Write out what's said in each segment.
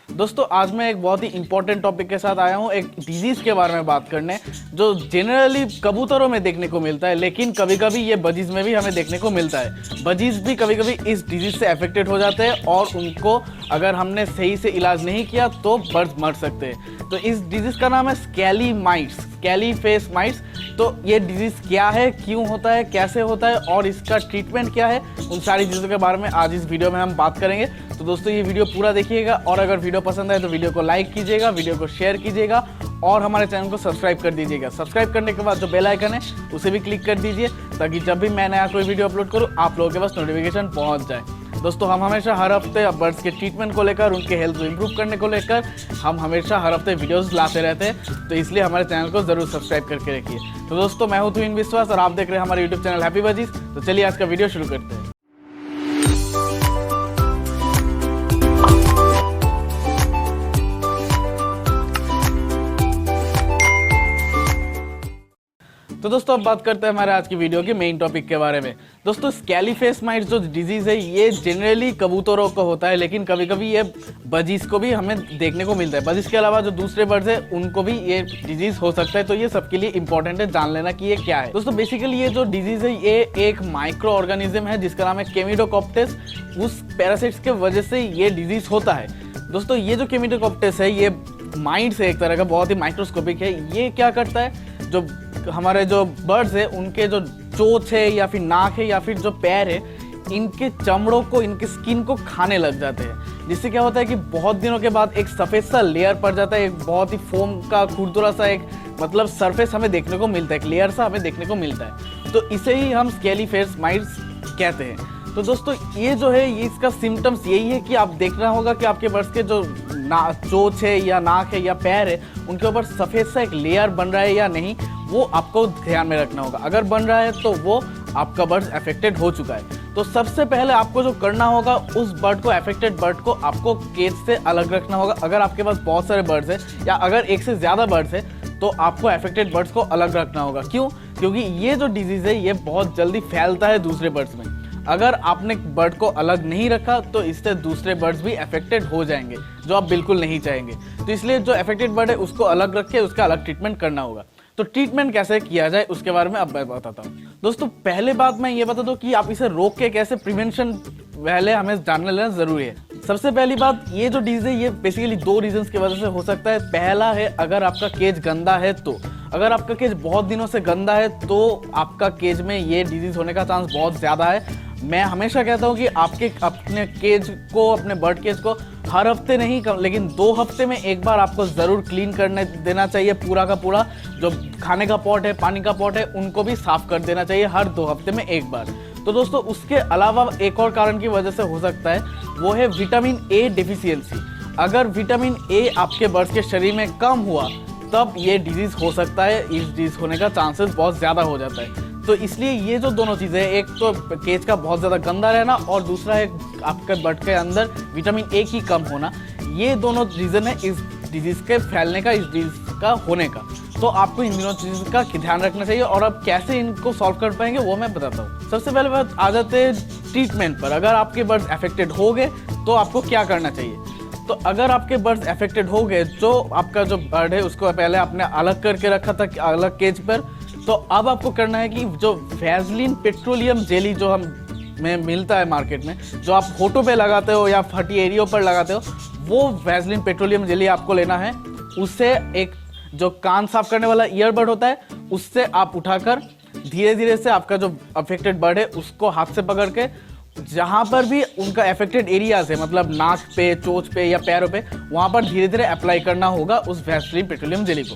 दोस्तों आज मैं एक बहुत ही इंपॉर्टेंट टॉपिक के साथ आया हूँ, एक डिजीज़ के बारे में बात करने, जो जनरली कबूतरों में देखने को मिलता है, लेकिन कभी कभी ये बजीज़ में भी हमें देखने को मिलता है। बजीज़ भी कभी कभी इस डिजीज़ से अफेक्टेड हो जाते हैं और उनको अगर हमने सही से इलाज नहीं किया तो बर्ड्स मर सकते हैं। तो इस डिजीज़ का नाम है स्कैली माइट्स, स्कैली फेस माइट्स। तो ये डिजीज़ क्या है, क्यों होता है, कैसे होता है और इसका ट्रीटमेंट क्या है, उन सारी चीज़ों के बारे में आज इस वीडियो में हम बात करेंगे। तो दोस्तों ये वीडियो पूरा देखिएगा और अगर वीडियो पसंद आए तो वीडियो को लाइक कीजिएगा, वीडियो को शेयर कीजिएगा और हमारे चैनल को सब्सक्राइब कर दीजिएगा। सब्सक्राइब करने के बाद जो बेल आइकन है उसे भी क्लिक कर दीजिए ताकि जब भी मैं नया कोई वीडियो अपलोड करूँ आप लोगों के पास नोटिफिकेशन पहुँच जाए। दोस्तों हम हमेशा हर हफ्ते बर्ड्स के ट्रीटमेंट को लेकर, उनके हेल्थ को इम्प्रूव करने को लेकर हम हमेशा हर हफ्ते वीडियोस लाते रहते हैं, तो इसलिए हमारे चैनल को जरूर सब्सक्राइब करके रखिए। तो दोस्तों मैं हूं तुहिन विश्वास और आप देख रहे हैं हमारे यूट्यूब चैनल हैप्पी बजीज। तो चलिए आज का वीडियो शुरू करते हैं। तो दोस्तों अब बात करते हैं हमारे आज की वीडियो के मेन टॉपिक के बारे में। दोस्तों स्कैली फेस माइट्स जो डिजीज़ है ये जनरली कबूतरों को होता है, लेकिन कभी कभी ये बजीज़ को भी हमें देखने को मिलता है। बजीज़ के अलावा जो दूसरे बर्ड्स हैं उनको भी ये डिजीज़ हो सकता है, तो ये सबके लिए इंपॉर्टेंट है जान लेना कि ये क्या है। दोस्तों बेसिकली ये जो डिजीज़ है ये एक माइक्रो ऑर्गेनिज्म है जिसका नाम है केमिडोकॉप्टेस। उस पैरासाइट्स के वजह से ये डिजीज़ होता है। दोस्तों ये जो केमिडोकॉप्टेस है ये माइट्स है, एक तरह का बहुत ही माइक्रोस्कोपिक है। ये क्या करता है, जो हमारे जो बर्ड्स है उनके जो चोंच है या फिर नाक है या फिर जो पैर है, इनके चमड़ों को, इनके स्किन को खाने लग जाते हैं, जिससे क्या होता है कि बहुत दिनों के बाद एक सफ़ेद सा लेयर पड़ जाता है, एक बहुत ही फोम का खुरदुरा सा एक मतलब सरफेस हमें देखने को मिलता है, एक लेयर सा हमें देखने को मिलता है। तो इसे ही हम स्कैली फेस माइट्स कहते हैं। तो दोस्तों ये जो है ये इसका सिम्टम्स यही है कि आप देखना होगा कि आपके बर्ड्स के जो चोंच है या नाक है या पैर है उनके ऊपर सफ़ेद सा एक लेयर बन रहा है या नहीं, वो आपको ध्यान में रखना होगा। अगर बन रहा है तो वो आपका बर्ड अफेक्टेड हो चुका है। तो सबसे पहले आपको जो करना होगा, उस बर्ड को, अफेक्टेड बर्ड को आपको केज से अलग रखना होगा। अगर आपके पास बहुत सारे बर्ड्स हैं या अगर एक से ज़्यादा बर्ड्स हैं तो आपको अफेक्टेड बर्ड्स को अलग रखना होगा। क्यों? क्योंकि ये जो डिजीज़ है ये बहुत जल्दी फैलता है दूसरे बर्ड्स में। अगर आपने बर्ड को अलग नहीं रखा तो इससे दूसरे बर्ड्स भी अफेक्टेड हो जाएंगे, जो आप बिल्कुल नहीं चाहेंगे। तो इसलिए जो अफेक्टेड बर्ड है उसको अलग रख के उसका अलग ट्रीटमेंट करना होगा। तो ट्रीटमेंट कैसे किया जाए उसके बारे में अब मैं बताता हूँ। दोस्तों पहले बात मैं ये बता दूँ कि आप इसे रोक के कैसे, प्रिवेंशन पहले हमें जानने लेना जरूरी है। सबसे पहली बात, ये जो डिजीज है ये बेसिकली दो रीजंस की वजह से हो सकता है। पहला है अगर आपका केज गंदा है तो, अगर आपका केज बहुत दिनों से गंदा है तो आपका केज में ये डिजीज होने का चांस बहुत ज़्यादा है। मैं हमेशा कहता हूँ कि आपके अपने केज को, अपने बर्ड केज को हर हफ्ते नहीं लेकिन 2 हफ्ते में एक बार आपको ज़रूर क्लीन करने देना चाहिए। पूरा का पूरा जो खाने का पॉट है, पानी का पॉट है, उनको भी साफ़ कर देना चाहिए हर 2 हफ्ते में एक बार। तो दोस्तों उसके अलावा एक और कारण की वजह से हो सकता है, वो है विटामिन ए डिफिशियंसी। अगर विटामिन ए आपके बर्ड्स के शरीर में कम हुआ तब ये डिजीज़ हो सकता है, इस डिजीज़ होने का चांसेस बहुत ज़्यादा हो जाता है। तो इसलिए ये जो दोनों चीज़ें हैं, एक तो केज का बहुत ज़्यादा गंदा रहना और दूसरा है आपके बर्ड के अंदर विटामिन ए की कम होना, ये दोनों रीज़न है इस डिजीज़ के फैलने का, इस डिजीज़ का होने का। तो आपको इन दोनों चीज़ों का ध्यान रखना चाहिए और अब कैसे इनको सॉल्व कर पाएंगे वो मैं बताता हूँ। सबसे पहले बात आ जाते हैं ट्रीटमेंट पर। अगर आपके बर्ड्स अफेक्टेड हो गए तो आपको क्या करना चाहिए। तो अगर आपके बर्ड्स अफेक्टेड हो गए, जो आपका जो बर्ड है उसको पहले आपने अलग करके रखा था अलग केज पर, तो अब आपको करना है कि जो वैसलीन पेट्रोलियम जेली जो हम में मिलता है मार्केट में, जो आप होठों पे लगाते हो या फटी एरियो पर लगाते हो, वो वैसलीन पेट्रोलियम जेली आपको लेना है। उससे एक जो कान साफ करने वाला ईयरबड होता है उससे आप उठाकर धीरे धीरे से आपका जो अफेक्टेड बर्ड है उसको हाथ से पकड़ के जहाँ पर भी उनका अफेक्टेड एरियाज है, मतलब नाक पे, चोंच पे या पैरों पे, वहाँ पर धीरे धीरे अप्लाई करना होगा उस वैसलीन पेट्रोलियम जेली को।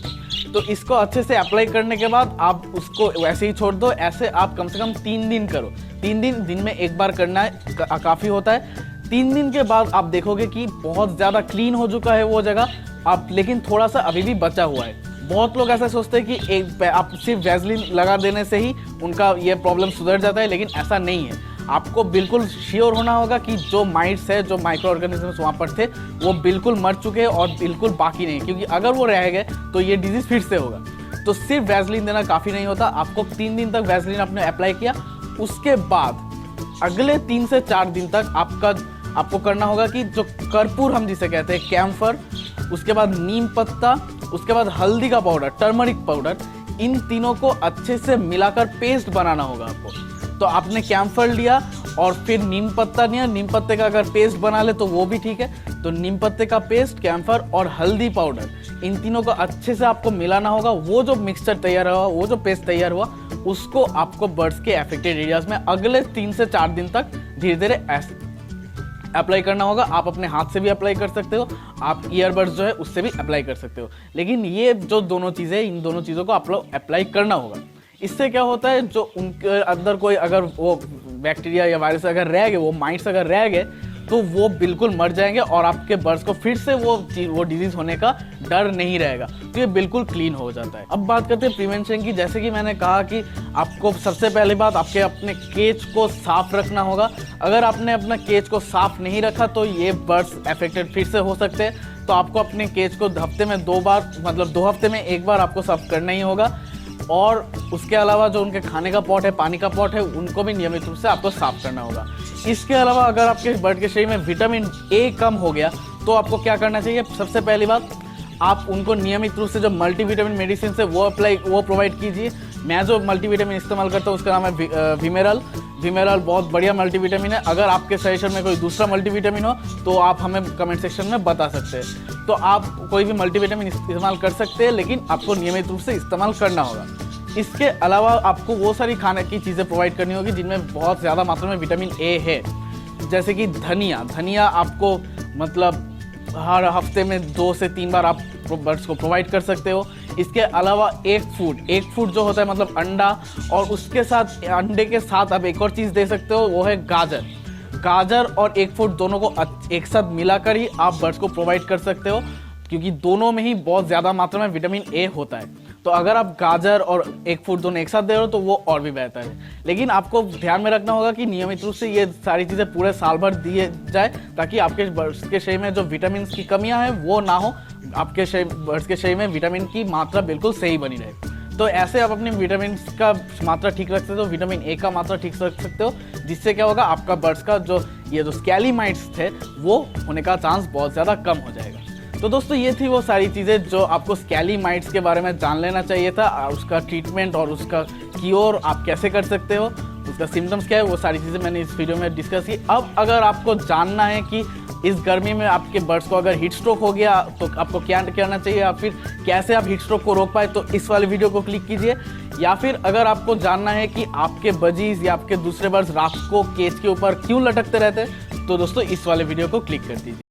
तो इसको अच्छे से अप्लाई करने के बाद आप उसको वैसे ही छोड़ दो। ऐसे आप कम से कम 3 दिन करो। 3 दिन में एक बार करना है, काफ़ी होता है। 3 दिन के बाद आप देखोगे कि बहुत ज़्यादा क्लीन हो चुका है वो जगह, आप लेकिन थोड़ा सा अभी भी बचा हुआ है। बहुत लोग ऐसा सोचते हैं कि आप सिर्फ वैसलीन लगा देने से ही उनका ये प्रॉब्लम सुधर जाता है, लेकिन ऐसा नहीं है। आपको बिल्कुल श्योर होना होगा कि जो माइट्स है, जो माइक्रो ऑर्गेनिजम्स वहाँ पर थे, वो बिल्कुल मर चुके हैं और बिल्कुल बाकी नहीं, क्योंकि अगर वो रह गए तो ये डिजीज़ फिर से होगा। तो सिर्फ वैसलीन देना काफ़ी नहीं होता। आपको 3 दिन तक वैसलीन आपने अप्लाई किया, उसके बाद अगले 3 से 4 दिन तक आपका आपको करना होगा कि जो कर्पूर हम जिसे कहते हैं, कैम्फर, उसके बाद नीम पत्ता, उसके बाद हल्दी का पाउडर, टर्मरिक पाउडर, इन तीनों को अच्छे से मिलाकर पेस्ट बनाना होगा आपको। तो आपने कैम्फर लिया और फिर नीम पत्ता लिया, नीम पत्ते का अगर पेस्ट बना ले तो वो भी ठीक है। तो नीम पत्ते का पेस्ट, कैम्फर और हल्दी पाउडर, इन तीनों को अच्छे से आपको मिलाना होगा। वो जो मिक्सचर तैयार हुआ, वो जो पेस्ट तैयार हुआ, उसको आपको बर्ड्स के अफेक्टेड एरियाज में अगले 3 से 4 दिन तक धीरे धीरे अप्लाई करना होगा। आप अपने हाथ से भी अप्लाई कर सकते हो, आप ईयरबड्स जो है उससे भी अप्लाई कर सकते हो। लेकिन ये जो दोनों चीज़ें, इन दोनों चीज़ों को आप लोग अप्लाई करना होगा। इससे क्या होता है, जो उनके अंदर कोई अगर वो बैक्टीरिया या वायरस अगर रह गए, वो माइट्स अगर रह गए, तो वो बिल्कुल मर जाएंगे और आपके बर्ड्स को फिर से वो डिजीज़ होने का डर नहीं रहेगा। तो ये बिल्कुल क्लीन हो जाता है। अब बात करते हैं प्रिवेंशन की। जैसे कि मैंने कहा कि आपको सबसे पहली बात आपके अपने केज को साफ रखना होगा। अगर आपने अपना केज को साफ नहीं रखा तो ये बर्ड्स अफेक्टेड फिर से हो सकते हैं। तो आपको अपने केज को हफ्ते में 2 बार, मतलब 2 हफ्ते में 1 बार आपको साफ करना ही होगा। और उसके अलावा जो उनके खाने का पॉट है, पानी का पॉट है, उनको भी नियमित रूप से आपको साफ करना होगा। इसके अलावा अगर आपके बर्ड के शरीर में विटामिन ए कम हो गया तो आपको क्या करना चाहिए? सबसे पहली बात, आप उनको नियमित रूप से जो मल्टीविटामिन मेडिसिन है वो प्रोवाइड कीजिए। मैं जो मल्टीविटामिन इस्तेमाल करता हूँ उसका नाम है विमेरल। विमेरल बहुत बढ़िया मल्टीविटामिन है। अगर आपके सजेशन में कोई दूसरा मल्टीविटामिन हो तो आप हमें कमेंट सेक्शन में बता सकते हैं। तो आप कोई भी मल्टीविटामिन इस्तेमाल कर सकते हैं, लेकिन आपको नियमित रूप से इस्तेमाल करना होगा। इसके अलावा आपको वो सारी खाने की चीज़ें प्रोवाइड करनी होगी जिनमें बहुत ज़्यादा मात्रा में विटामिन ए है। जैसे कि धनिया आपको मतलब हर हफ्ते में 2 से 3 बार आप बर्ड्स को प्रोवाइड कर सकते हो। इसके अलावा एग फूड जो होता है मतलब अंडा, और उसके साथ अंडे के साथ आप एक और चीज़ दे सकते हो, वो है गाजर और एग फूड दोनों को एक साथ मिलाकर ही आप बर्ड्स को प्रोवाइड कर सकते हो, क्योंकि दोनों में ही बहुत ज़्यादा मात्रा में विटामिन ए होता है। तो अगर आप गाजर और एग फूड दोनों एक साथ दे रहे हो तो वो और भी बेहतर है। लेकिन आपको ध्यान में रखना होगा कि नियमित रूप से ये सारी चीज़ें पूरे साल भर दिए जाए, ताकि आपके बर्ड्स के शरीर में जो विटामिन की कमियां हैं वो ना हो, आपके बर्ड्स के शरीर में विटामिन की मात्रा बिल्कुल सही बनी रहे। तो ऐसे आप अपनी विटामिन का मात्रा ठीक रख सकते हो, विटामिन ए का मात्रा ठीक रख सकते हो, जिससे क्या होगा, आपका बर्ड्स का जो स्कैली माइट्स थे वो होने का चांस बहुत ज़्यादा कम हो जाएगा। तो दोस्तों ये थी वो सारी चीज़ें जो आपको स्कैली माइट्स के बारे में जान लेना चाहिए था। उसका ट्रीटमेंट और उसका क्योर आप कैसे कर सकते हो, उसका सिम्टम्स क्या है, वो सारी चीज़ें मैंने इस वीडियो में डिस्कस की। अब अगर आपको जानना है कि इस गर्मी में आपके बर्ड्स को अगर हीट स्ट्रोक हो गया तो आपको क्या करना चाहिए, या फिर कैसे आप हीट स्ट्रोक को रोक पाए, तो इस वाले वीडियो को क्लिक कीजिए। या फिर अगर आपको जानना है कि आपके बजीज या आपके दूसरे बर्ड्स रात को केज के ऊपर क्यों लटकते रहते हैं, तो दोस्तों इस वाले वीडियो को क्लिक कर दीजिए।